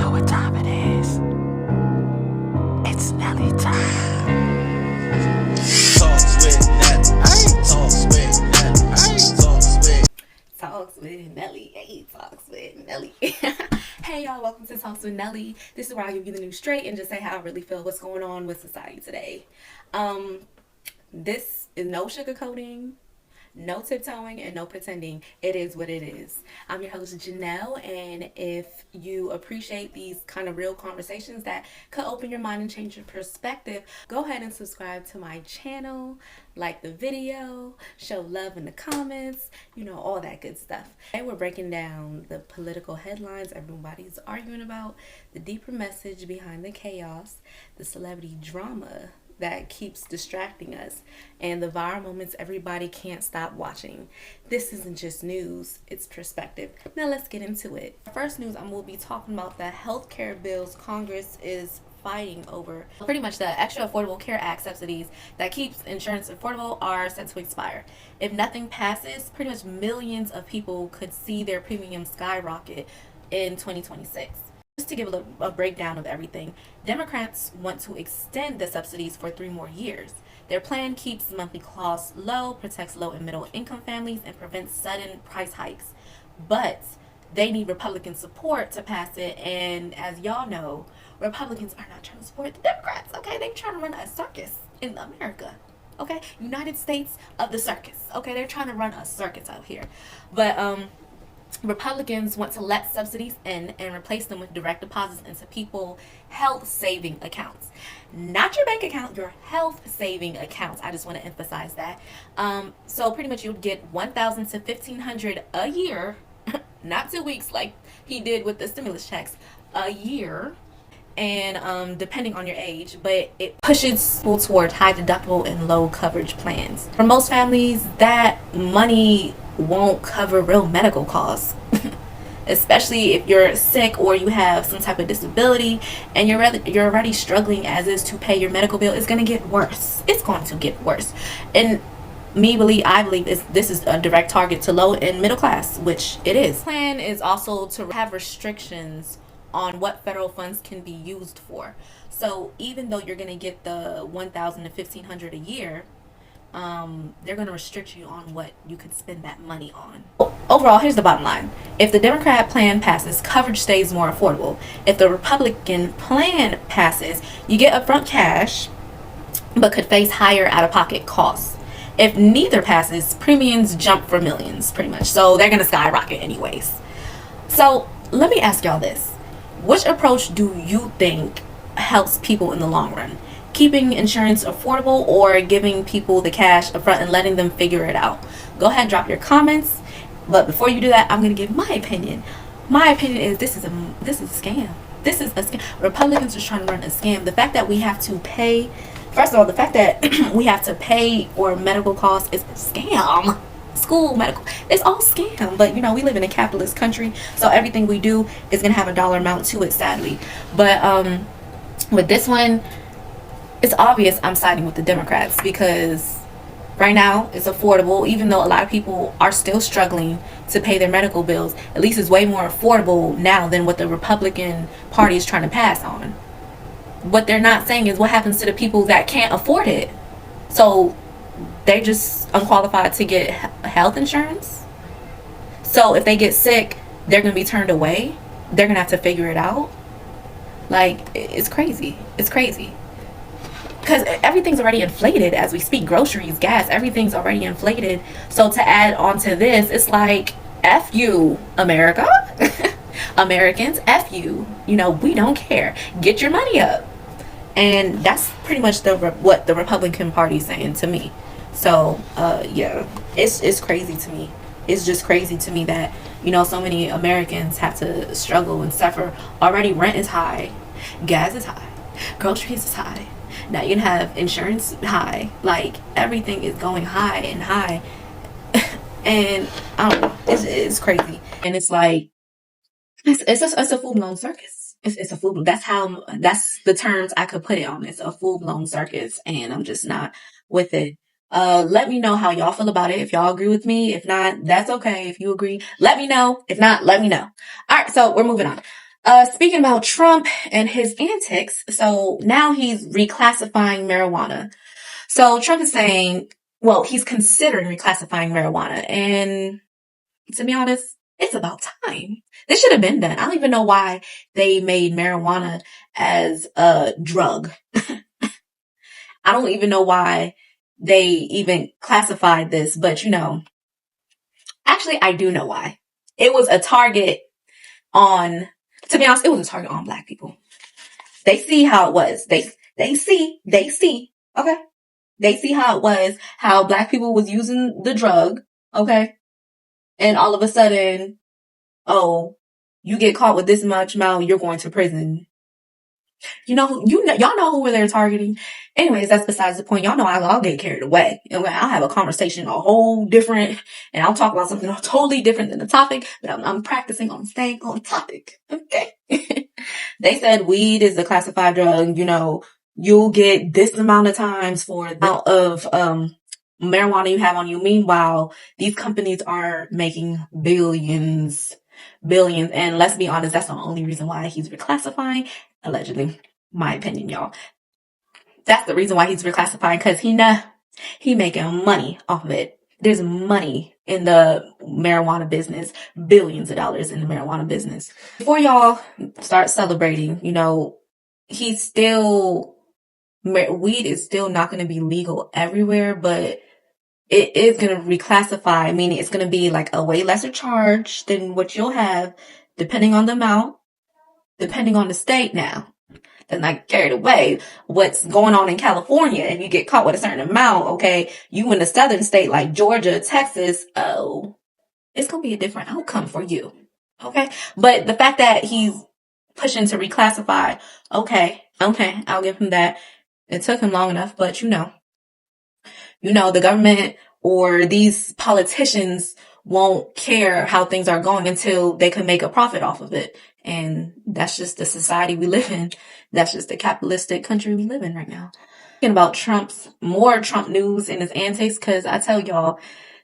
know what time it is. It's Nelly time. Talks with Nelly. Talks with Nelly. Talks with Nelly. Hey, Talks with Nelly. Hey y'all, welcome to Talks with Nelly. This is where I give you the news straight and just say how I really feel, what's going on with society today. This is no sugarcoating, no tiptoeing, and no pretending. It is what it is. I'm your host, Janelle, and if you appreciate these kind of real conversations that could open your mind and change your perspective, go ahead and subscribe to my channel, like the video, show love in the comments, all that good stuff. Today we're breaking down the political headlines everybody's arguing about, the deeper message behind the chaos, the celebrity drama that keeps distracting us, and the viral moments everybody can't stop watching. This isn't just news, it's perspective. Now let's get into it. First news, I'm going to be talking about the healthcare bills Congress is fighting over. Pretty much the extra Affordable Care Act subsidies that keeps insurance affordable are set to expire. If nothing passes, pretty much millions of people could see their premium skyrocket in 2026. Just to give a breakdown of everything, Democrats want to extend the subsidies for 3 more years. Their plan keeps monthly costs low, protects low and middle income families, and prevents sudden price hikes. But they need Republican support to pass it, and as y'all know, Republicans are not trying to support the Democrats, okay? They're trying to run a circus in America, okay? United States of the circus, okay? They're trying to run a circus out here. But, Republicans want to let subsidies in and replace them with direct deposits into people's health saving accounts. Not your bank account, your health saving accounts. I just want to emphasize that. So pretty much you'd get $1,000 to $1,500 a year, not 2 weeks like he did with the stimulus checks, a year. And depending on your age, but it pushes people toward high deductible and low coverage plans. For most families, that money won't cover real medical costs, especially if you're sick or you have some type of disability and you're already struggling as is to pay your medical bill. It's going to get worse. It's going to get worse. And I believe this is a direct target to low and middle class, which it is. The plan is also to have restrictions on what federal funds can be used for. So even though you're going to get the $1,000 to $1,500 a year, they're going to restrict you on what you could spend that money on. Overall, here's the bottom line. If the Democrat plan passes, coverage stays more affordable. If the Republican plan passes, you get upfront cash, but could face higher out-of-pocket costs. If neither passes, premiums jump for millions, pretty much. So they're going to skyrocket anyways. So let me ask y'all this. Which approach do you think helps people in the long run? Keeping insurance affordable or giving people the cash up front and letting them figure it out? Go ahead and drop your comments. But before you do that, I'm going to give my opinion. My opinion is this is a scam. This is a scam. Republicans are trying to run a scam. The fact that we have to pay, first of all, the fact that we have to pay for medical costs is a scam. School, medical, it's all scam. But we live in a capitalist country, so everything we do is going to have a dollar amount to it, sadly. But with this one, it's obvious I'm siding with the Democrats because right now it's affordable. Even though a lot of people are still struggling to pay their medical bills, at least it's way more affordable now than what the Republican Party is trying to pass on. What they're not saying is what happens to the people that can't afford it. So they're just unqualified to get health insurance. So if they get sick, they're going to be turned away. They're going to have to figure it out. Like, it's crazy. It's crazy. Because everything's already inflated as we speak. Groceries, gas, everything's already inflated. So to add on to this, it's like, F you, America. Americans, F you. We don't care. Get your money up. And that's pretty much what the Republican Party is saying to me. So, yeah, it's crazy to me. It's just crazy to me that, so many Americans have to struggle and suffer. Already rent is high. Gas is high. Groceries is high. Now you can have insurance high. Like, everything is going high and high. And, I don't know. It's crazy. And it's like, it's a full-blown circus. It's a full. That's the terms I could put it on. It's a full-blown circus, and I'm just not with it. Let me know how y'all feel about it. If y'all agree with me, if not, that's okay. If you agree, let me know. If not, let me know. All right, so we're moving on. Speaking about Trump and his antics, so now he's reclassifying marijuana. So Trump is saying, well, he's considering reclassifying marijuana. And to be honest, it's about time. This should have been done. I don't even know why they made marijuana as a drug. I don't even know why they even classified this, but actually I do know why. It was a target on, to be honest, it was a target on black people. They see how it was. They see, okay? They see how it was, how black people was using the drug, okay? And all of a sudden, oh, you get caught with this much amount, you're going to prison. Y'all know who they're targeting. Anyways, that's besides the point. Y'all know I'll get carried away. And I'll have a conversation a whole different, and I'll talk about something totally different than the topic, but I'm practicing on staying on topic. Okay. They said weed is a classified drug. You'll get this amount of times for the amount of, marijuana you have on you. Meanwhile, these companies are making billions. And let's be honest, that's the only reason why he's reclassifying. Allegedly, my opinion, y'all. That's the reason why he's reclassifying, because he making money off of it. There's money in the marijuana business, billions of dollars in the marijuana business. Before y'all start celebrating, weed is still not going to be legal everywhere, but it is going to reclassify, meaning it's going to be like a way lesser charge than what you'll have, depending on the amount, depending on the state now. And like carried away what's going on in California, and you get caught with a certain amount, okay, you in a southern state like Georgia, Texas, it's going to be a different outcome for you. Okay. But the fact that he's pushing to reclassify, okay, I'll give him that. It took him long enough, but the government or these politicians won't care how things are going until they can make a profit off of it. And that's just the society we live in. That's just the capitalistic country we live in right now. Thinking about more Trump news and his antics, because I tell y'all,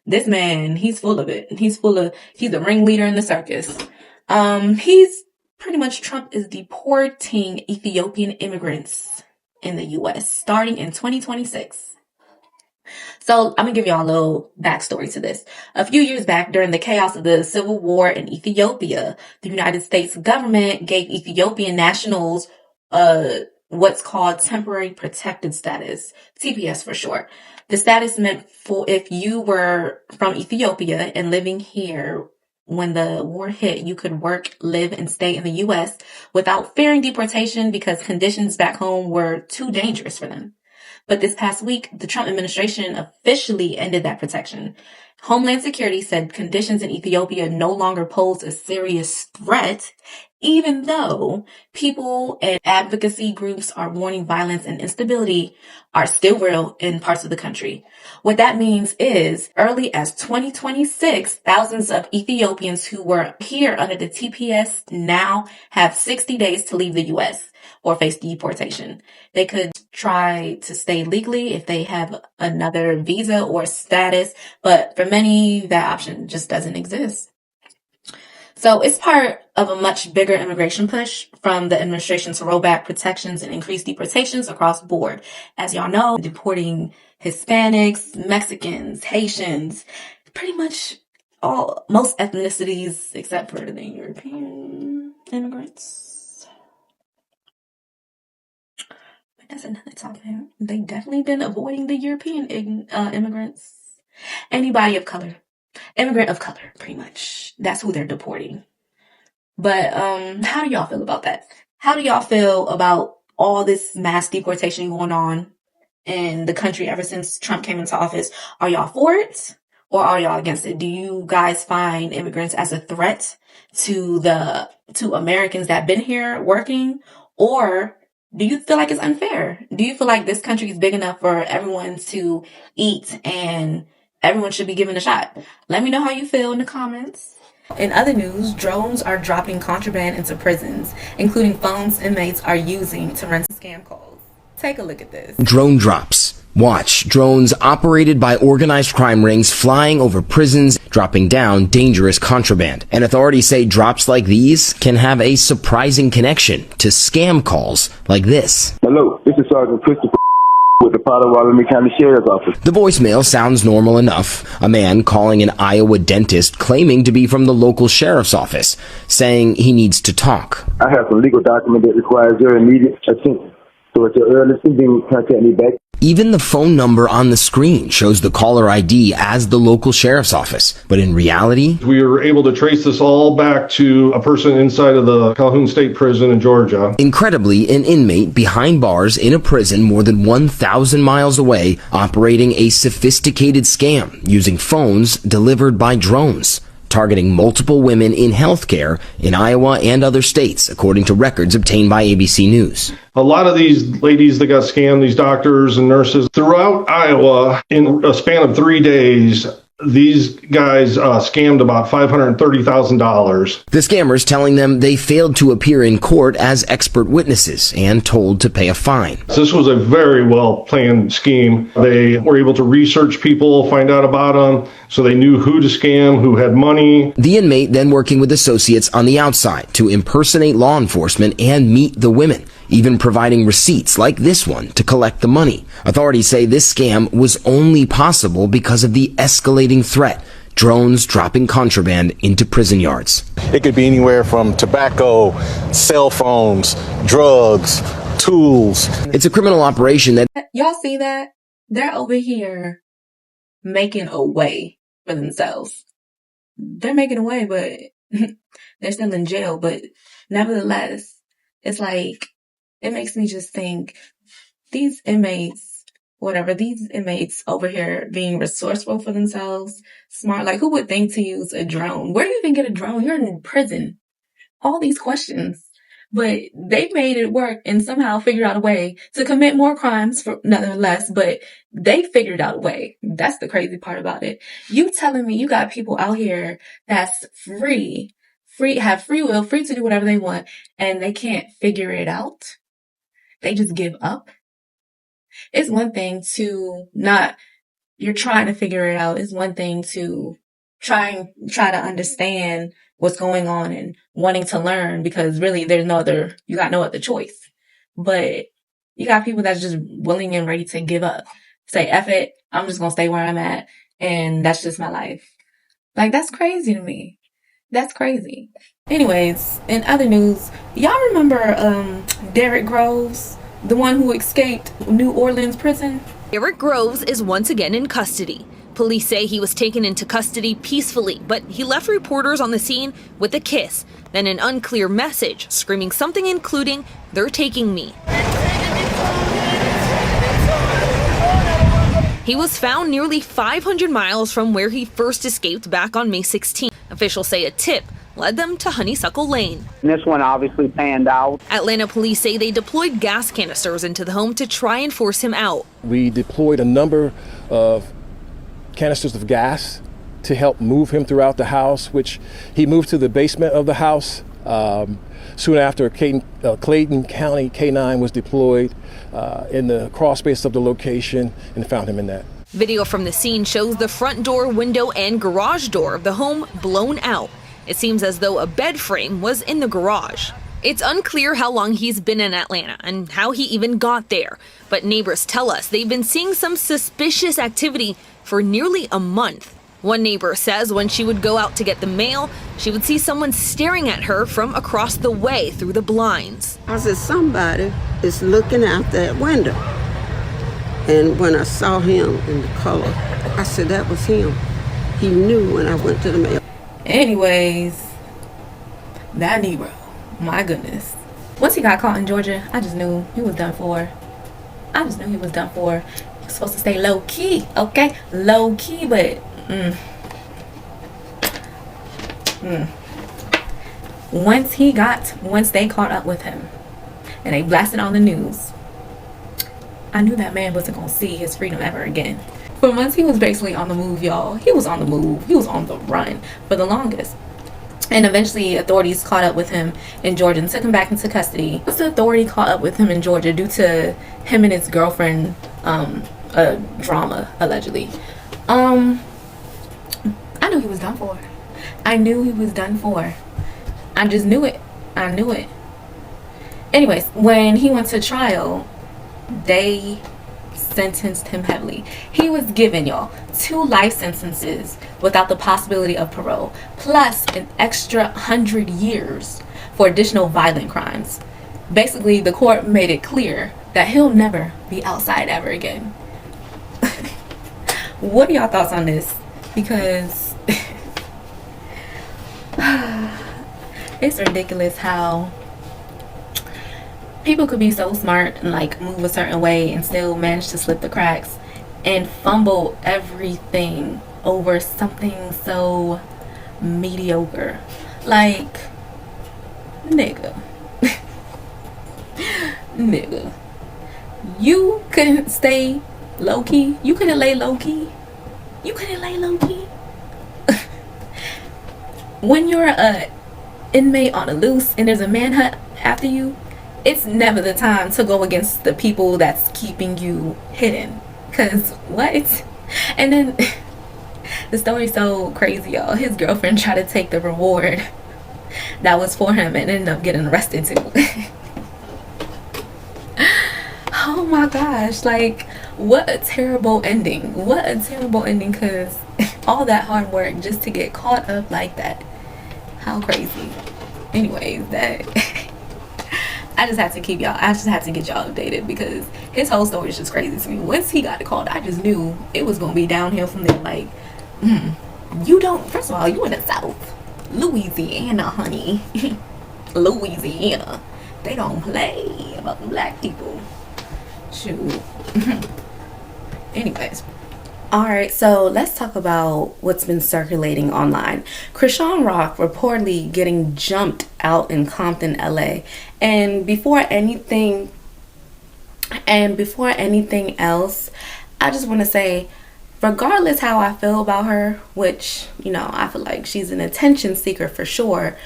this man, he's full of it. He's the ringleader in the circus. Trump is deporting Ethiopian immigrants in the U.S. starting in 2026. So I'm going to give y'all a little backstory to this. A few years back, during the chaos of the civil war in Ethiopia, the United States government gave Ethiopian nationals what's called temporary protected status, TPS for short. The status meant for if you were from Ethiopia and living here when the war hit, you could work, live, and stay in the U.S. without fearing deportation because conditions back home were too dangerous for them. But this past week, the Trump administration officially ended that protection. Homeland Security said conditions in Ethiopia no longer pose a serious threat, even though people and advocacy groups are warning violence and instability are still real in parts of the country. What that means is, early as 2026, thousands of Ethiopians who were here under the TPS now have 60 days to leave the U.S. or face deportation. They could try to stay legally if they have another visa or status, but for many, that option just doesn't exist. So it's part of a much bigger immigration push from the administration to roll back protections and increase deportations across the board. As y'all know, deporting Hispanics, Mexicans, Haitians, pretty much most ethnicities except for the European immigrants. That's another topic. They definitely been avoiding the European immigrants. Anybody of color. Immigrant of color, pretty much. That's who they're deporting. But how do y'all feel about that? How do y'all feel about all this mass deportation going on in the country ever since Trump came into office? Are y'all for it or are y'all against it? Do you guys find immigrants as a threat to Americans that have been here working, or do you feel like it's unfair? Do you feel like this country is big enough for everyone to eat and everyone should be given a shot? Let me know how you feel in the comments. In other news, drones are dropping contraband into prisons, including phones inmates are using to run scam calls. Take a look at this. Drone drops. Watch drones operated by organized crime rings flying over prisons, dropping down dangerous contraband. And authorities say drops like these can have a surprising connection to scam calls like this. Hello, this is Sergeant Christopher with the Potawatomi County Sheriff's Office. The voicemail sounds normal enough. A man calling an Iowa dentist claiming to be from the local sheriff's office, saying he needs to talk. I have some legal document that requires your immediate attention. So at your earliest convenience, contact me back. Even the phone number on the screen shows the caller ID as the local sheriff's office. But in reality, we were able to trace this all back to a person inside of the Calhoun State Prison in Georgia. Incredibly, an inmate behind bars in a prison more than 1,000 miles away, operating a sophisticated scam using phones delivered by drones, targeting multiple women in healthcare in Iowa and other states, according to records obtained by ABC News. A lot of these ladies that got scammed, these doctors and nurses throughout Iowa, in a span of 3 days, these guys scammed about $530,000. The scammers telling them they failed to appear in court as expert witnesses and told to pay a fine. This was a very well-planned scheme. They were able to research people, find out about them, so they knew who to scam, who had money. The inmate then working with associates on the outside to impersonate law enforcement and meet the women, even providing receipts like this one to collect the money. Authorities say this scam was only possible because of the escalating threat, drones dropping contraband into prison yards. It could be anywhere from tobacco, cell phones, drugs, tools. It's a criminal operation that... Y'all see that? They're over here making a way for themselves. They're making a way, but they're still in jail. But nevertheless, it's like, it makes me just think, these inmates over here being resourceful for themselves, smart, like who would think to use a drone? Where do you even get a drone? You're in prison. All these questions. But they made it work and somehow figured out a way to commit more crimes for nonetheless, but they figured out a way. That's the crazy part about it. You telling me you got people out here that's free, have free will, free to do whatever they want, and they can't figure it out? They just give up? It's one thing to you're trying to figure it out. It's one thing to try to understand what's going on and wanting to learn, because really you got no other choice. But you got people that's just willing and ready to give up. Say, F it, I'm just going to stay where I'm at, and that's just my life. Like, that's crazy to me. That's crazy. Anyways, in other news, y'all remember Derrick Groves, the one who escaped New Orleans prison? Derrick Groves is once again in custody. Police say he was taken into custody peacefully, but he left reporters on the scene with a kiss, then an unclear message screaming something including, "They're taking me." He was found nearly 500 miles from where he first escaped back on May 16. Officials say a tip led them to Honeysuckle Lane. This one obviously panned out. Atlanta police say they deployed gas canisters into the home to try and force him out. We deployed a number of canisters of gas to help move him throughout the house, which he moved to the basement of the house. Soon after, Clayton County K-9 was deployed in the crawl space of the location and found him in that. Video from the scene shows the front door, window, and garage door of the home blown out. It seems as though a bed frame was in the garage. It's unclear how long he's been in Atlanta and how he even got there, but neighbors tell us they've been seeing some suspicious activity for nearly a month. One neighbor says when she would go out to get the mail, she would see someone staring at her from across the way through the blinds. I said, somebody is looking out that window. And when I saw him in the color, I said, that was him. He knew when I went to the mail. Anyways, that Negro, my goodness. Once he got caught in Georgia, I just knew he was done for. He was supposed to stay low key, okay? Low key, but once they caught up with him and they blasted on the news, I knew that man wasn't gonna see his freedom ever again. For months, he was basically on the move, y'all. He was on the move. He was on the run for the longest. And eventually, authorities caught up with him in Georgia and took him back into custody. Once the authority caught up with him in Georgia due to him and his girlfriend drama, allegedly. I knew he was done for. I knew he was done for. I just knew it. I knew it. Anyways, when he went to trial, they sentenced him heavily. He was given, y'all, 2 life sentences without the possibility of parole, plus an extra 100 years for additional violent crimes. Basically, the court made it clear that he'll never be outside ever again. What are y'all thoughts on this? Because it's ridiculous how people could be so smart and like move a certain way and still manage to slip the cracks and fumble everything over something so mediocre. Like, nigga. Nigga. You couldn't stay low-key? You couldn't lay low-key? You couldn't lay low-key? When you're a inmate on the loose and there's a manhunt after you, it's never the time to go against the people that's keeping you hidden. Cause what? And then the story's so crazy, y'all. His girlfriend tried to take the reward that was for him and ended up getting arrested too. Oh my gosh, like, what a terrible ending. What a terrible ending, because all that hard work just to get caught up like that. How crazy. Anyways, that I just had to get y'all updated because his whole story is just crazy to me. Once he got called, I just knew it was gonna be downhill from there. Like, you don't, first of all, you in the South, Louisiana, honey. Louisiana, they don't play about the black people. Shoot. Anyways, all right, so let's talk about what's been circulating online. Krishan Rock reportedly getting jumped out in Compton, LA. And before anything else, I just want to say, regardless how I feel about her, which, you know, I feel like she's an attention seeker for sure,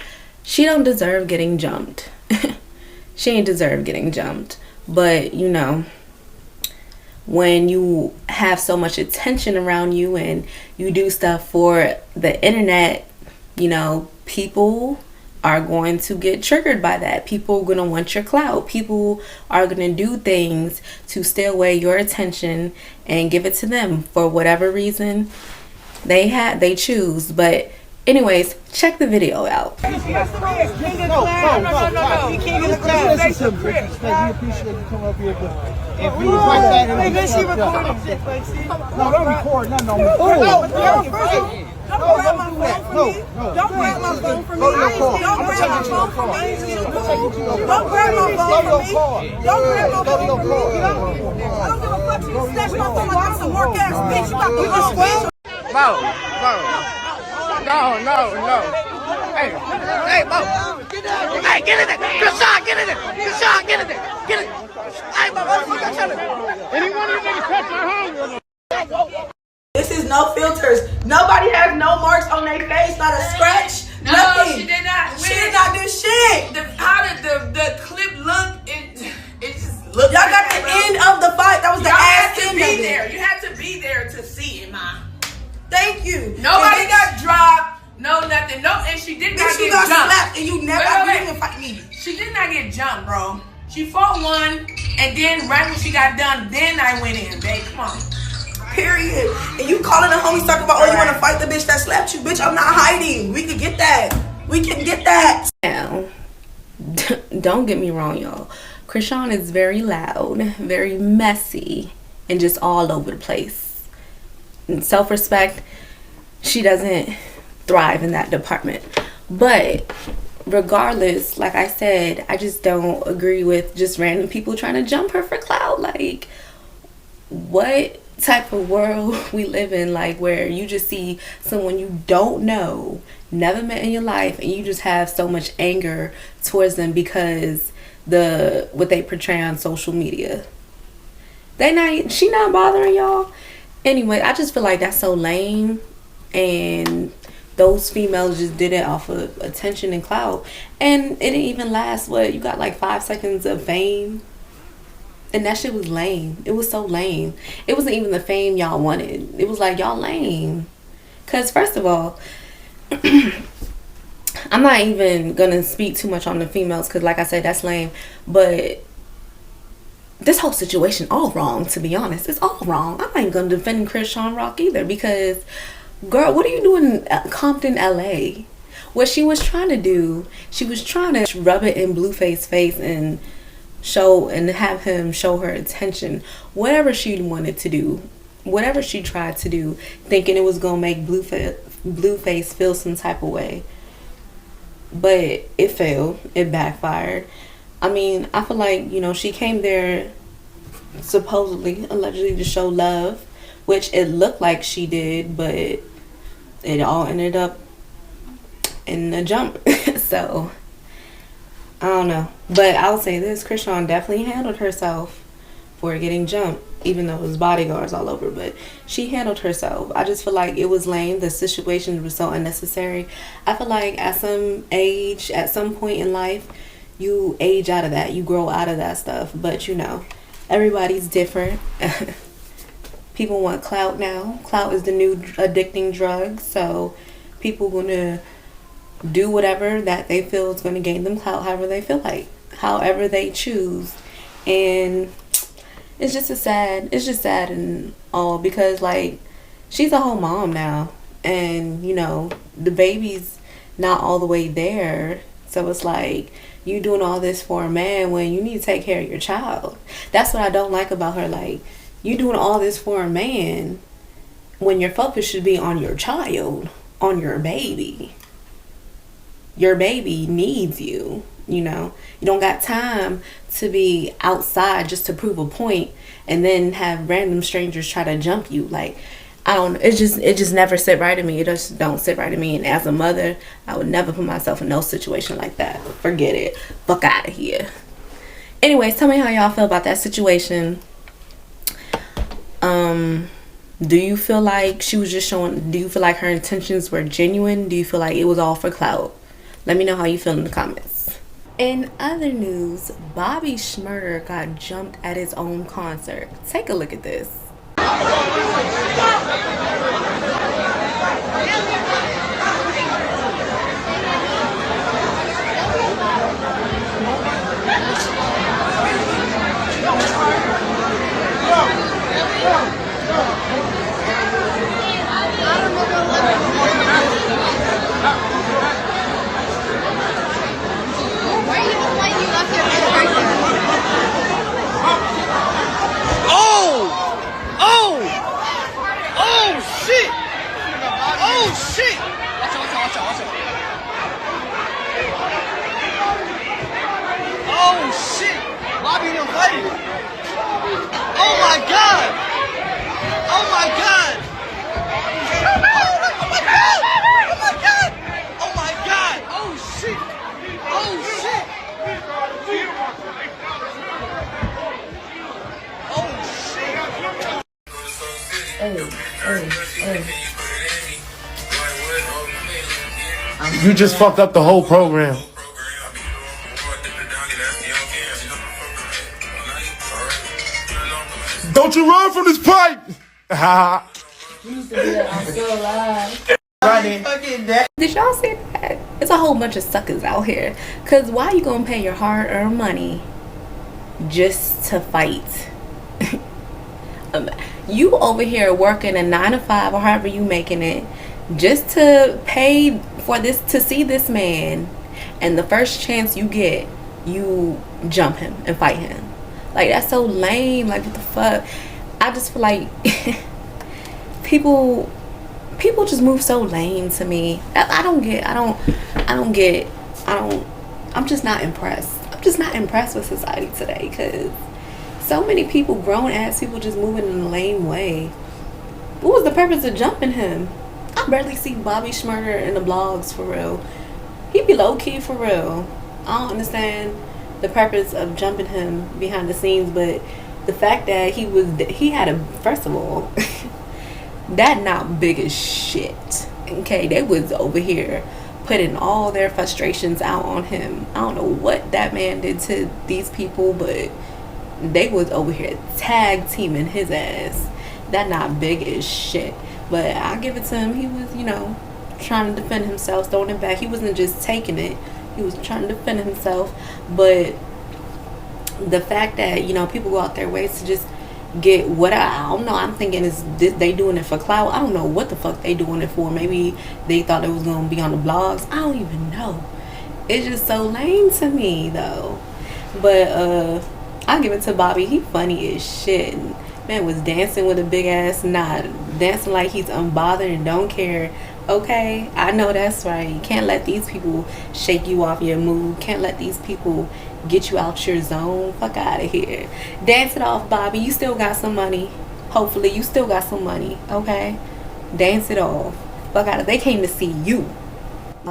she don't deserve getting jumped. She ain't deserve getting jumped. But, you know, when you have so much attention around you and you do stuff for the internet, you know, people are going to get triggered by that. People are going to want your clout. People are going to do things to steal away your attention and give it to them for whatever reason they choose. But anyways, check the video out. No. You can't get the class. We appreciate you coming up here, but if we was like that, she recording shit, like, see? No, don't record nothing on me. Don't grab my phone from me. Don't grab my phone from me. Don't grab my phone from me. Don't grab my phone from me. Don't grab my phone from me. I don't give a fuck. You snatch my phone like I'm some work ass bitch. You got the wrong bitch. No. Hey, Bo. Hey, get in there. Good shot, get in there. Good shot, get in there. Get it. Hey, Bo, what the fuck I'm telling you? Anyone of you niggas touch my home? This is no filters. Nobody has no marks on their face, not a scratch. No, nothing. she did not. She did not do shit. How did the clip look? It just looked. Y'all got the end of the fight. That was the ass end of it. You had to be there to see it, ma. Thank you. Nobody got dropped. No, nothing. No, and she did not get got jumped. Slapped and you never even fight me. She did not get jumped, bro. She fought one, and then right when she got done, then I went in, babe. Come on. Period. And you calling the homies talking about, oh, you want to fight the bitch that slapped you? Bitch, I'm not hiding. We can get that. We can get that. Now, don't get me wrong, y'all. Krishan is very loud, very messy, and just all over the place. In self-respect, she doesn't thrive in that department. But regardless, like I said, I just don't agree with just random people trying to jump her for clout. Like, what type of world we live in, like, where you just see someone you don't know, never met in your life, and you just have so much anger towards them because what they portray on social media. She not bothering y'all. Anyway, I just feel like that's so lame, and those females just did it off of attention and clout, and it didn't even last. What, you got like 5 seconds of fame? And that shit was lame. It was so lame. It wasn't even the fame y'all wanted. It was like, y'all lame. Because first of all, I'm not even gonna speak too much on the females because like I said, that's lame. But this whole situation all wrong, to be honest. It's all wrong. I'm not even gonna defend Krishan Rock either because, girl, what are you doing in Compton, LA? What she was trying to do, she was trying to rub it in Blueface's face and show and have him show her attention. Whatever she wanted to do, whatever she tried to do, thinking it was gonna make Blueface feel some type of way. But it failed. It backfired. I mean, I feel like, you know, she came there supposedly, allegedly to show love, which it looked like she did, but it all ended up in a jump. So, I don't know. But I'll say this, Krishan definitely handled herself for getting jumped, even though it was bodyguards all over, but she handled herself. I just feel like it was lame. The situation was so unnecessary. I feel like at some age, at some point in life, you age out of that. You grow out of that stuff. But, you know, everybody's different. People want clout now. Clout is the new addicting drug. So people going to do whatever that they feel is going to gain them clout, however they feel like, however they choose. And it's just sad and all because, like, she's a whole mom now. And, you know, the baby's not all the way there. So it's like, you doing all this for a man when you need to take care of your child. That's what I don't like about her. Like, you doing all this for a man when your focus should be on your child, on your baby. Your baby needs you, you know. You don't got time to be outside just to prove a point and then have random strangers try to jump you. Like, I don't, it just never sit right to me. It just don't sit right to me. And as a mother, I would never put myself in no situation like that. Forget it. Fuck out of here. Anyways, tell me how y'all feel about that situation. Do you feel like she was just showing, do you feel like her intentions were genuine? Do you feel like it was all for clout? Let me know how you feel in the comments. In other news, Bobby Shmurda got jumped at his own concert. Take a look at this. You just fucked up the whole program. Don't you run from this pipe! Did y'all see that? It's a whole bunch of suckers out here. Cause why you gonna pay your hard-earned money just to fight? You over here working a 9 to 5 or however you making it just to pay for this, to see this man, and the first chance you get, you jump him and fight him. Like, that's so lame. Like, what the fuck? I just feel like people just move so lame to me. I'm just not impressed. I'm just not impressed with society today, because so many people, grown ass people, just moving in a lame way. What was the purpose of jumping him? I barely see Bobby Shmurda in the blogs, for real. He be low key, for real. I don't understand the purpose of jumping him behind the scenes, but the fact that he had a, first of all, that not big as shit. Okay, they was over here putting all their frustrations out on him. I don't know what that man did to these people, but they was over here tag teaming his ass. That not big as shit. But I'll give it to him. He was, you know, trying to defend himself, throwing it back. He wasn't just taking it. He was trying to defend himself. But the fact that, you know, people go out their ways to just get what I don't know. I'm thinking is they doing it for clout. I don't know what the fuck they doing it for. Maybe they thought it was gonna be on the blogs. I don't even know. It's just so lame to me though. But I'll give it to Bobby. He funny as shit. Man was dancing with a big ass knot, dancing like he's unbothered and don't care. Okay, I know that's right. You can't let these people shake you off your mood. Can't let these people get you out your zone. Fuck out of here. Dance it off, Bobby. You still got some money. Hopefully you still got some money. Okay, dance it off. Fuck out of. They came to see you.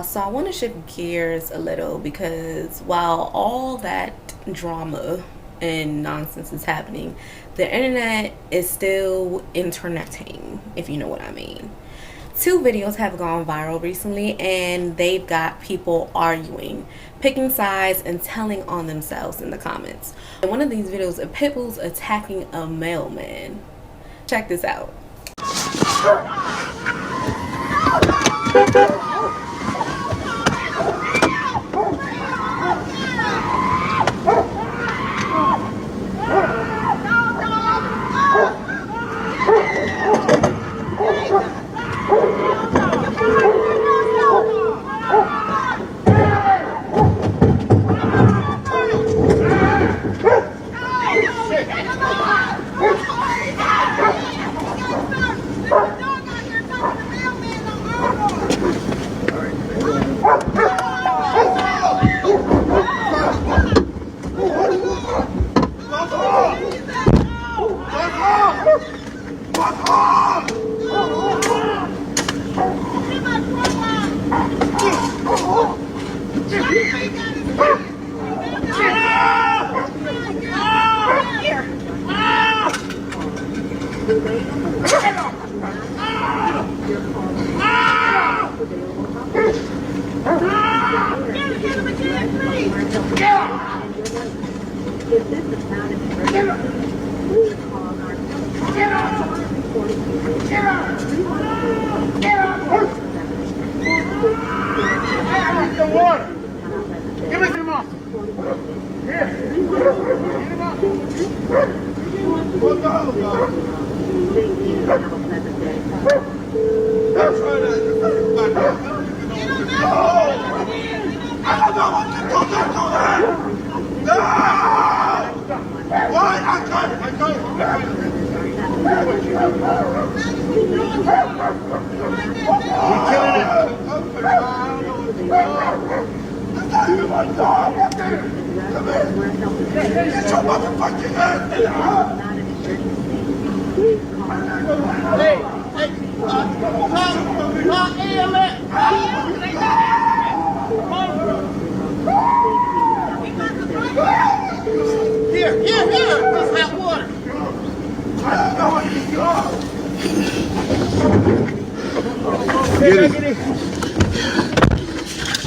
So I want to shift gears a little, because while all that drama and nonsense is happening, the internet is still interneting, if you know what I mean. 2 videos have gone viral recently, and they've got people arguing, picking sides, and telling on themselves in the comments. In one of these videos, a pit bull's attacking a mailman. Check this out.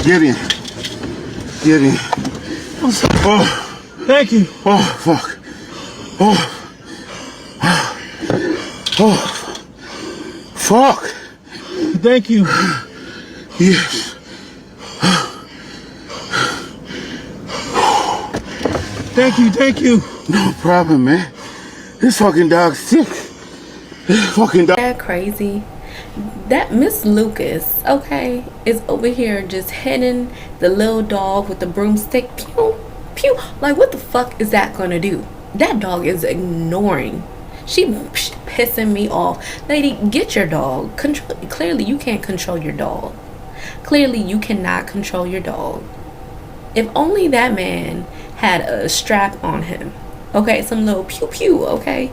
Get in. Get in. Oh, thank you. Oh, fuck. Oh. Oh. Fuck. Thank you. Yes. Thank you. No problem, man. This fucking dog's sick. This fucking dog. That crazy. That Miss Lucas, okay, is over here just hitting the little dog with the broomstick. Pew, pew. Like, what the fuck is that gonna do? That dog is ignoring. She pissing me off. Lady, get your dog. Clearly, you can't control your dog. Clearly, you cannot control your dog. If only that man had a strap on him, okay, some little pew pew, okay,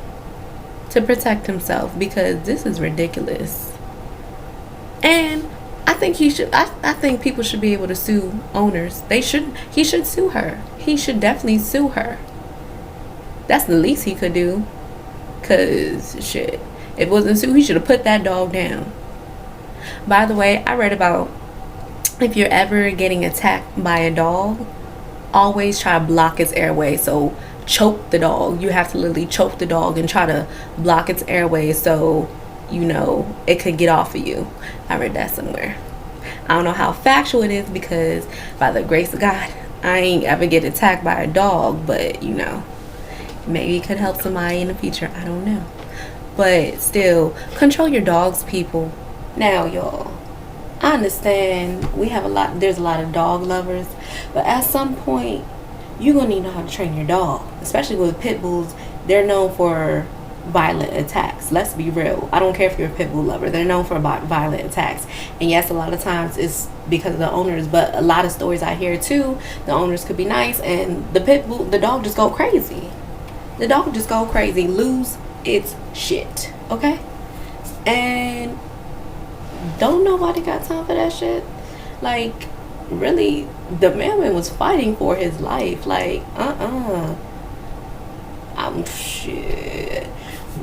to protect himself, because this is ridiculous. And I think he should. I think people should be able to sue owners. He should sue her. He should definitely sue her. That's the least he could do. Cause shit, if it wasn't sue, he should have put that dog down. By the way, I read about, if you're ever getting attacked by a dog, always try to block its airway. So choke the dog. You have to literally choke the dog and try to block its airways so, you know, it could get off of you. I read that somewhere. I don't know how factual it is because by the grace of God, I ain't ever get attacked by a dog, but you know, maybe it could help somebody in the future. I don't know. But still, control your dogs, people. Now, y'all, I understand there's a lot of dog lovers, but at some point, you're gonna need to know how to train your dog, especially with pit bulls. They're known for violent attacks. Let's be real. I don't care if you're a pit bull lover. They're known for violent attacks. And yes, a lot of times it's because of the owners, but a lot of stories I hear too, the owners could be nice and the dog just go crazy. The dog just go crazy, lose its shit. Okay? And don't nobody got time for that shit. Like, really, the man was fighting for his life. Like, shit.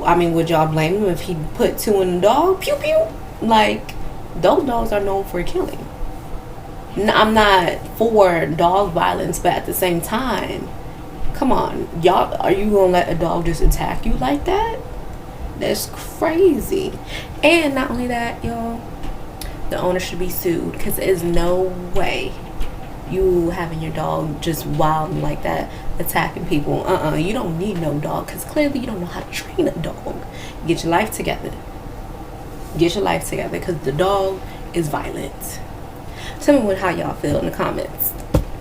I mean, would y'all blame him if he put two in the dog? Pew pew. Like, those dogs are known for killing. I'm not for dog violence, but at the same time, come on, y'all, are you gonna let a dog just attack you like that? That's crazy. And not only that, y'all, the owner should be sued because there's no way you having your dog just wild like that, attacking people. You don't need no dog because clearly you don't know how to train a dog. Get your life together. Get your life together because the dog is violent. Tell me how y'all feel in the comments.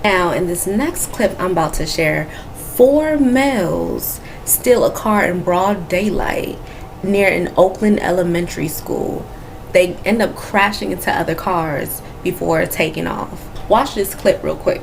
Now, in this next clip I'm about to share, 4 males steal a car in broad daylight near an Oakland elementary school. They end up crashing into other cars before taking off. Watch this clip real quick.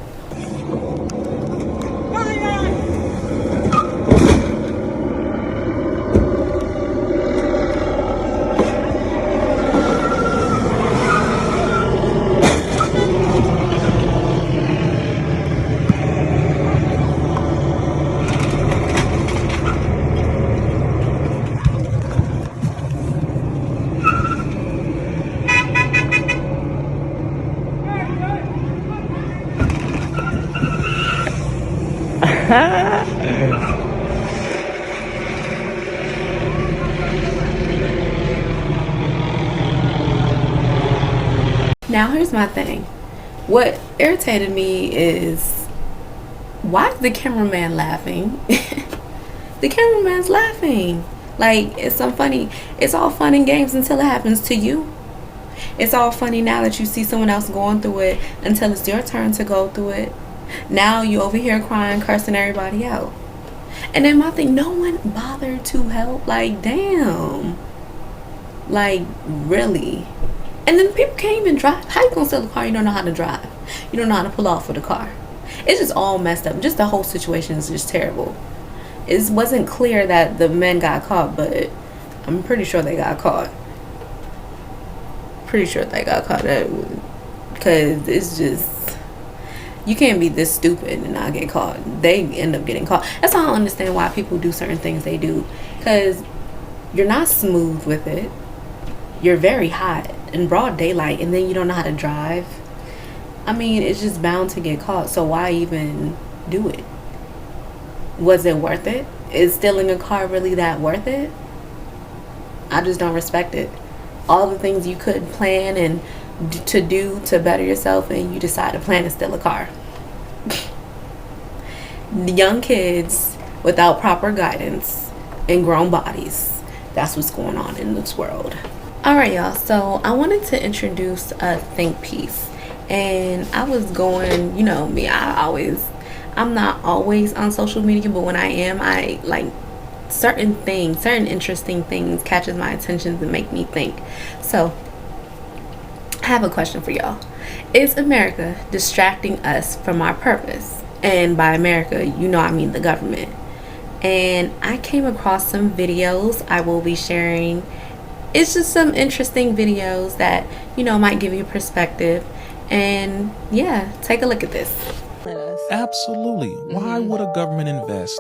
Now here's my thing. What irritated me is, why is the cameraman laughing? The cameraman's laughing. Like, it's all fun and games until it happens to you. It's all funny now that you see someone else going through it until it's your turn to go through it. Now you over here crying, cursing everybody out. And then my thing, no one bothered to help. Like, damn. Like, really? And then people can't even drive. How you gonna steal a car you don't know how to drive? You don't know how to pull off with a car. It's just all messed up. Just the whole situation is just terrible. It wasn't clear that the men got caught, but I'm pretty sure they got caught. Pretty sure they got caught. Because it's just, you can't be this stupid and not get caught. They end up getting caught. That's why I don't understand why people do certain things they do. Because you're not smooth with it. You're very hot in broad daylight, and then you don't know how to drive. I mean, it's just bound to get caught. So why even do it? Was it worth it? Is stealing a car really that worth it? I just don't respect it. All the things you could plan and to do to better yourself, and you decide to plan to steal a car. Young kids without proper guidance and grown bodies. That's what's going on in this world. Alright, y'all, so I wanted to introduce a think piece. And I was going, you know me, I'm not always on social media, but when I am, I like certain interesting things catches my attention and make me think. So I have a question for y'all. Is America distracting us from our purpose? And by America, you know I mean the government. And I came across some videos I will be sharing. It's just some interesting videos that, you know, might give you perspective. And yeah, take a look at this. Absolutely. Why would a government invest?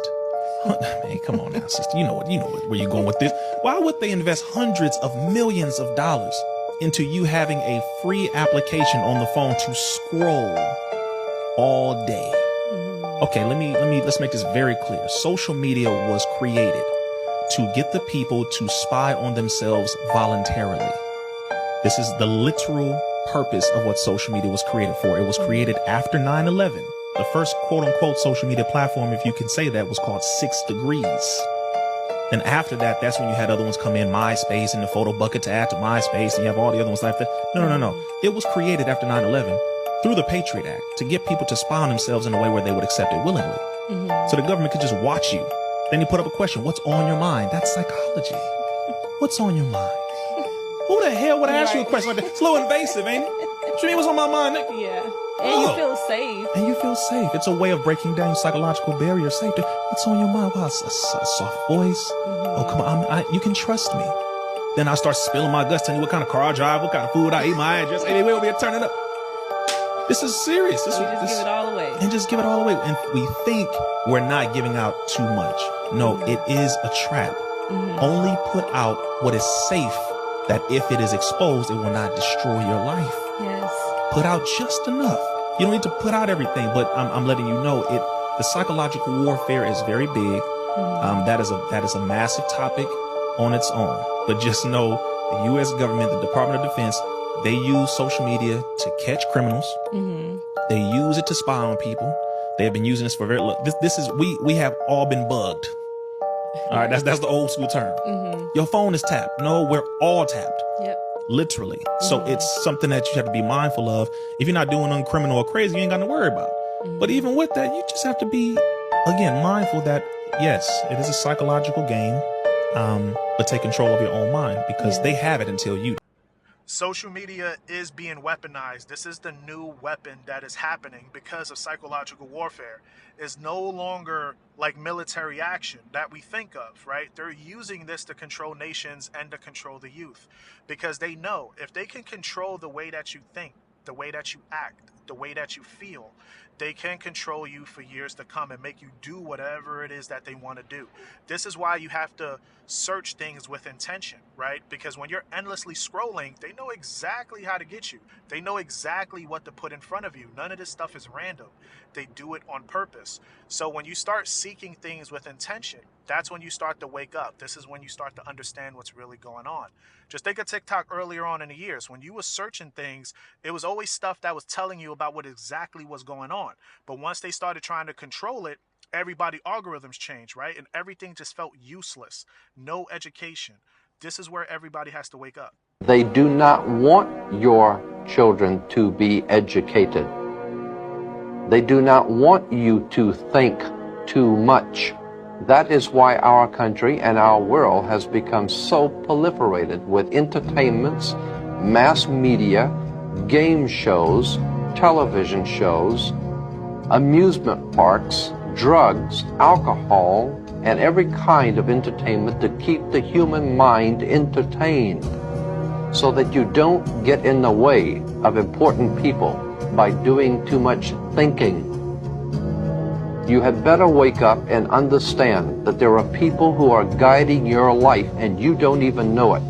Man, come on now, sister. You know where you're going with this. Why would they invest hundreds of millions of dollars into you having a free application on the phone to scroll all day? Okay, let's make this very clear. Social media was created to get the people to spy on themselves voluntarily. This is the literal purpose of what social media was created for. It was created after 9/11. The first quote-unquote social media platform, if you can say that, was called 6 Degrees. Then after that, that's when you had other ones come in, MySpace and the photo bucket to add to MySpace, and you have all the other ones like that. No. It was created after 9/11 through the Patriot Act to get people to spy on themselves in a way where they would accept it willingly. So the government could just watch you. Then you put up a question, what's on your mind? That's psychology. What's on your mind? Who the hell would ask you a question like that? It's a little invasive, ain't it? What you mean what's on my mind? Yeah. And you feel safe. And you feel safe. It's a way of breaking down psychological barrier safety. What's on your mind? Wow, a soft voice. Oh, come on. You can trust me. Then I start spilling my guts, telling you what kind of car I drive, what kind of food I eat, my address. Hey, we'll be turning up. This is serious. Give it all away. And just give it all away. And we think we're not giving out too much. No, it is a trap. Only put out what is safe, that if it is exposed, it will not destroy your life. Yes. Put out just enough. You don't need to put out everything, but I'm letting you know the psychological warfare is very big. That is a massive topic on its own. But just know the U.S. government, the Department of Defense, they use social media to catch criminals. They use it to spy on people. They have been using this for very long. This is we have all been bugged. All right, that's the old school term. Your phone is tapped. No, we're all tapped. Yep. Literally. So it's something that you have to be mindful of. If you're not doing nothing criminal or crazy, you ain't got to worry about. But even with that, you just have to be, again, mindful that, yes, it is a psychological game, but take control of your own mind, because they have it until you. Social media is being weaponized. This is the new weapon that is happening because of psychological warfare. It's no longer like military action that we think of, right? They're using this to control nations and to control the youth, because they know if they can control the way that you think, the way that you act, the way that you feel, they can control you for years to come and make you do whatever it is that they want to do. This is why you have to search things with intention, right? Because when you're endlessly scrolling, they know exactly how to get you. They know exactly what to put in front of you. None of this stuff is random. They do it on purpose. So when you start seeking things with intention, that's when you start to wake up. This is when you start to understand what's really going on. Just think of TikTok earlier on in the years. When you were searching things, it was always stuff that was telling you about what exactly was going on. But once they started trying to control it, everybody algorithms changed, right? And everything just felt useless. No education. This is where everybody has to wake up. They do not want your children to be educated. They do not want you to think too much. That is why our country and our world has become so proliferated with entertainments, mass media, game shows, television shows, amusement parks, drugs, alcohol, and every kind of entertainment to keep the human mind entertained, so that you don't get in the way of important people by doing too much thinking. You had better wake up and understand that there are people who are guiding your life and you don't even know it.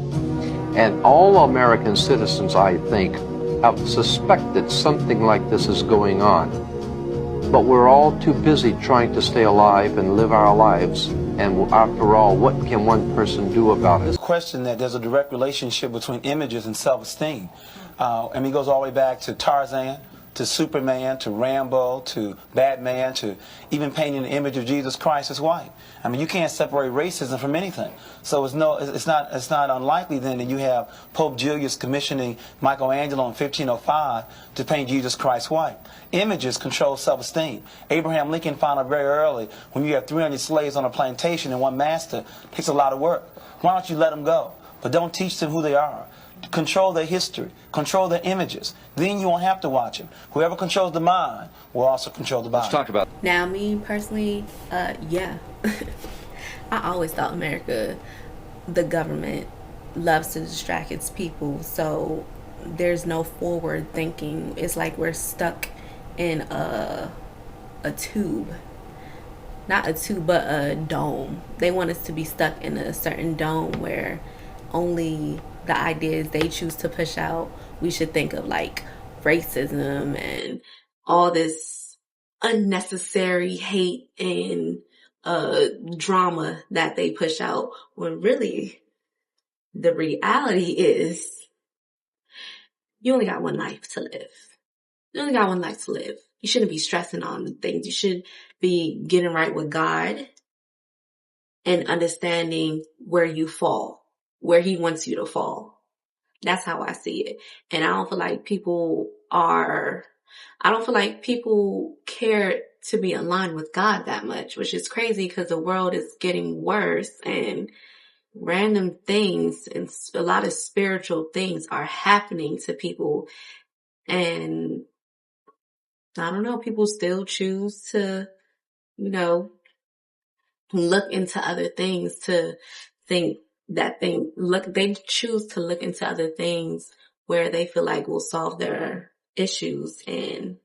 And all American citizens, I think, have suspected something like this is going on. But we're all too busy trying to stay alive and live our lives. And after all, what can one person do about it? This question that there's a direct relationship between images and self-esteem. And it goes all the way back to Tarzan, to Superman, to Rambo, to Batman, to even painting the image of Jesus Christ as white. I mean, you can't separate racism from anything. So it's not unlikely then that you have Pope Julius commissioning Michelangelo in 1505 to paint Jesus Christ white. Images control self-esteem. Abraham Lincoln found out very early, when you have 300 slaves on a plantation and one master, it takes a lot of work. Why don't you let them go? But don't teach them who they are. Control their history, control their images. Then you won't have to watch them. Whoever controls the mind will also control the body. Let's talk about. Now, me personally, yeah, I always thought America, the government, loves to distract its people. So there's no forward thinking. It's like we're stuck in a tube. Not a tube, but a dome. They want us to be stuck in a certain dome where only the ideas they choose to push out, we should think of, like racism and all this unnecessary hate and drama that they push out, when really the reality is you only got one life to live. You only got one life to live. You shouldn't be stressing on things. You should be getting right with God and understanding where you fall, where he wants you to fall. That's how I see it. And I don't feel like people care to be aligned with God that much, which is crazy because the world is getting worse and random things and a lot of spiritual things are happening to people. And I don't know, people still choose to, look into other things to think they choose to look into other things where they feel like will solve their issues, and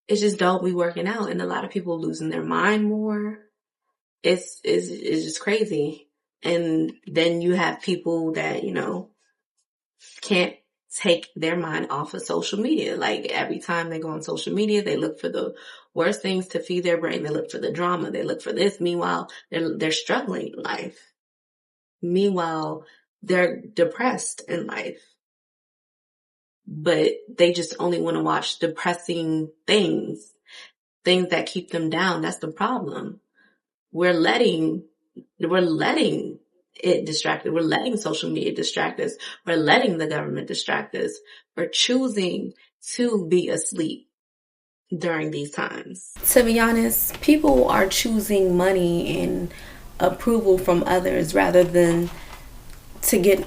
it just don't be working out, and a lot of people losing their mind more. It's just crazy. And then you have people that, can't take their mind off of social media. Like every time they go on social media, they look for the worst things to feed their brain. They look for the drama. They look for this. Meanwhile, they're struggling in life. Meanwhile, they're depressed in life. But they just only want to watch depressing things that keep them down. That's the problem. We're letting it distract us. We're letting social media distract us. We're letting the government distract us. We're choosing to be asleep during these times. To be honest, people are choosing money and approval from others rather than people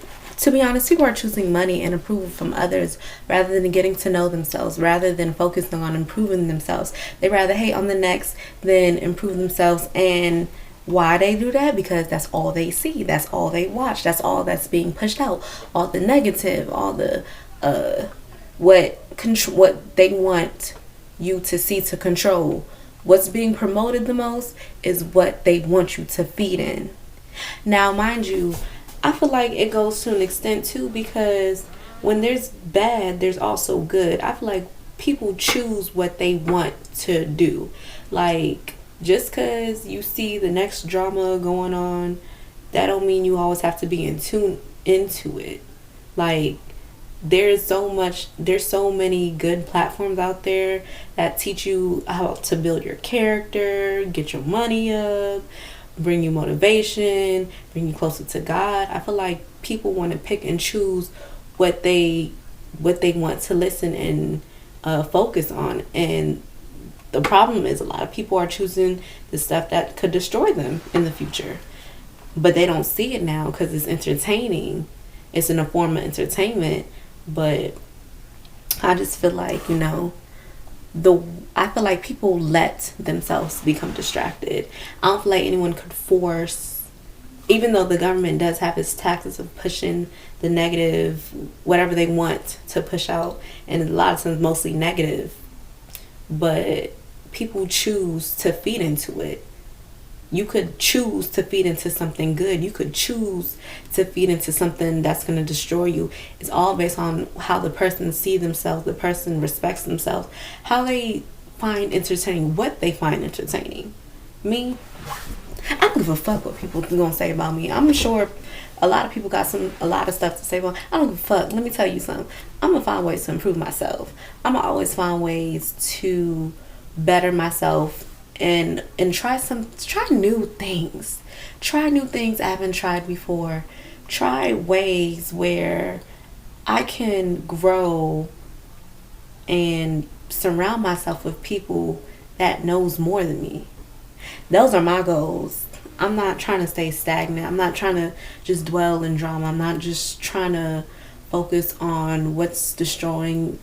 are choosing money and approval from others rather than getting to know themselves, rather than focusing on improving themselves. They rather hate on the next than improve themselves. And why they do that? Because that's all they see. That's all they watch. That's all that's being pushed out. All the negative, all the what they want you to see to control. What's being promoted the most is what they want you to feed in. Now, mind you, I feel like it goes to an extent too, because when there's bad, there's also good. I feel like people choose what they want to do. Like, just because you see the next drama going on, that don't mean you always have to be into it. Like, there's so many good platforms out there that teach you how to build your character, get your money up, bring you motivation, bring you closer to God. I feel like people want to pick and choose what they want to listen and focus on. And the problem is a lot of people are choosing the stuff that could destroy them in the future. But they don't see it now because it's entertaining. It's in a form of entertainment. But I just feel like, I feel like people let themselves become distracted. I don't feel like anyone could force, even though the government does have its tactics of pushing the negative, whatever they want to push out, and a lot of times mostly negative, but people choose to feed into it. You could choose to feed into something good. You could choose to feed into something that's going to destroy you. It's all based on how the person sees themselves, the person respects themselves, how they find entertaining, what they find entertaining. Me, I don't give a fuck what people are going to say about me. I'm sure a lot of people got a lot of stuff to say about me. I don't give a fuck. Let me tell you something. I'm going to find ways to improve myself. I'm going to always find ways to better myself and try new things. Try new things I haven't tried before. Try ways where I can grow and surround myself with people that knows more than me. Those are my goals. I'm not trying to stay stagnant. I'm not trying to just dwell in drama. I'm not just trying to focus on what's destroying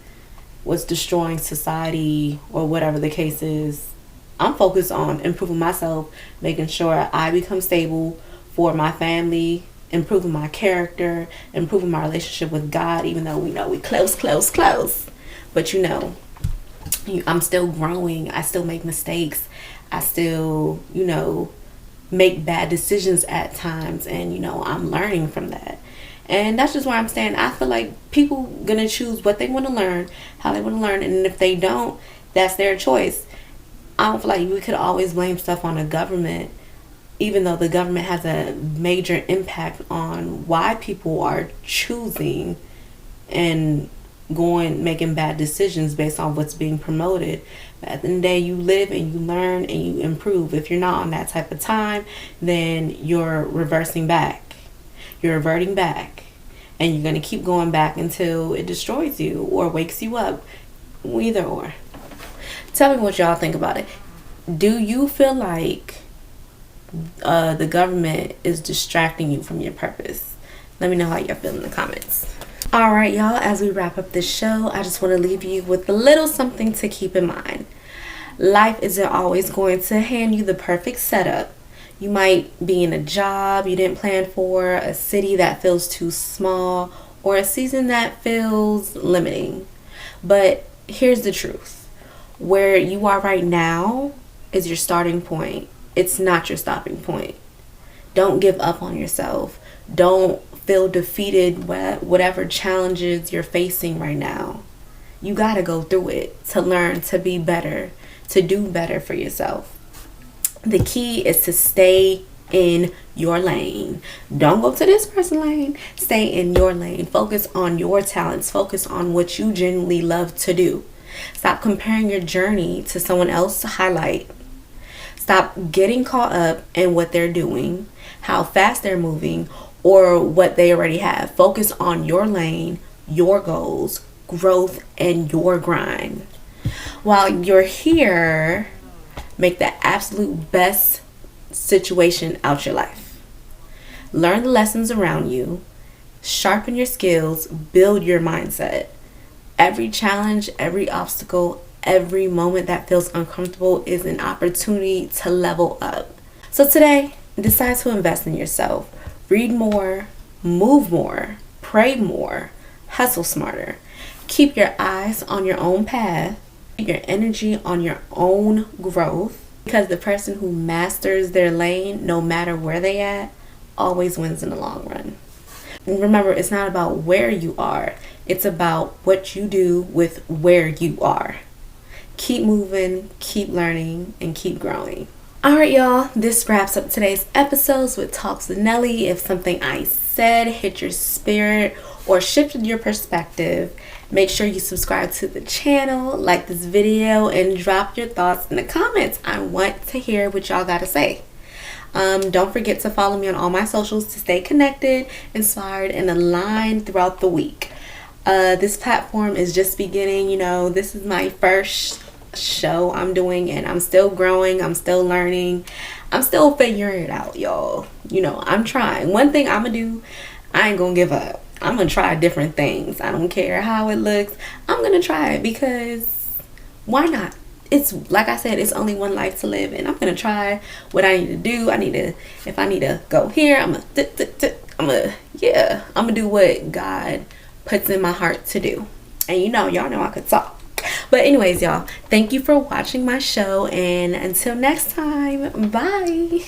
society or whatever the case is. I'm focused on improving myself, making sure I become stable for my family, improving my character, improving my relationship with God, even though we know we close. But I'm still growing. I still make mistakes. I still, make bad decisions at times, and I'm learning from that. And that's just why I'm saying I feel like people gonna choose what they want to learn, how they want to learn, and if they don't, That's their choice. I don't feel like we could always blame stuff on the government, even though the government has a major impact on why people are choosing and making bad decisions based on what's being promoted. But at the end of the day, you live and you learn and you improve. If you're not on that type of time, then you're reversing back. You're reverting back. And you're going to keep going back until it destroys you or wakes you up. Either or. Tell me what y'all think about it. Do you feel like the government is distracting you from your purpose? Let me know how y'all feel in the comments. Alright, y'all, as we wrap up this show, I just want to leave you with a little something to keep in mind. Life isn't always going to hand you the perfect setup. You might be in a job you didn't plan for, a city that feels too small, or a season that feels limiting. But here's the truth. Where you are right now is your starting point. It's not your stopping point. Don't give up on yourself. Don't feel defeated with whatever challenges you're facing right now. You got to go through it to learn, to be better, to do better for yourself. The key is to stay in your lane. Don't go to this person's lane. Stay in your lane. Focus on your talents. Focus on what you genuinely love to do. Stop comparing your journey to someone else's highlight. Stop getting caught up in what they're doing, how fast they're moving, or what they already have. Focus on your lane, your goals, growth, and your grind. While you're here, make the absolute best situation out your life. Learn the lessons around you, sharpen your skills, build your mindset. Every challenge, every obstacle, every moment that feels uncomfortable is an opportunity to level up. So today, decide to invest in yourself. Read more, move more, pray more, hustle smarter. Keep your eyes on your own path, your energy on your own growth, because the person who masters their lane, no matter where they at, always wins in the long run. And remember, it's not about where you are, it's about what you do with where you are. Keep moving, keep learning, and keep growing. Alright, y'all, this wraps up today's episodes with Talks with Nelly. If something I said hit your spirit or shifted your perspective, make sure you subscribe to the channel, like this video, and drop your thoughts in the comments. I want to hear what y'all gotta say. Don't forget to follow me on all my socials to stay connected, inspired, and aligned throughout the week. This platform is just beginning. You know, this is my first show I'm doing, and I'm still growing, I'm still learning, I'm still figuring it out, y'all. You know, I'm trying. One thing I'm gonna do, I ain't gonna give up. I'm gonna try different things. I don't care how it looks, I'm gonna try it, because why not? It's like I said, it's only one life to live, and I'm gonna try what I need to do. If I need to go here, I'm gonna do what God puts in my heart to do. And y'all know I could talk. But anyways, y'all, thank you for watching my show, and until next time, bye.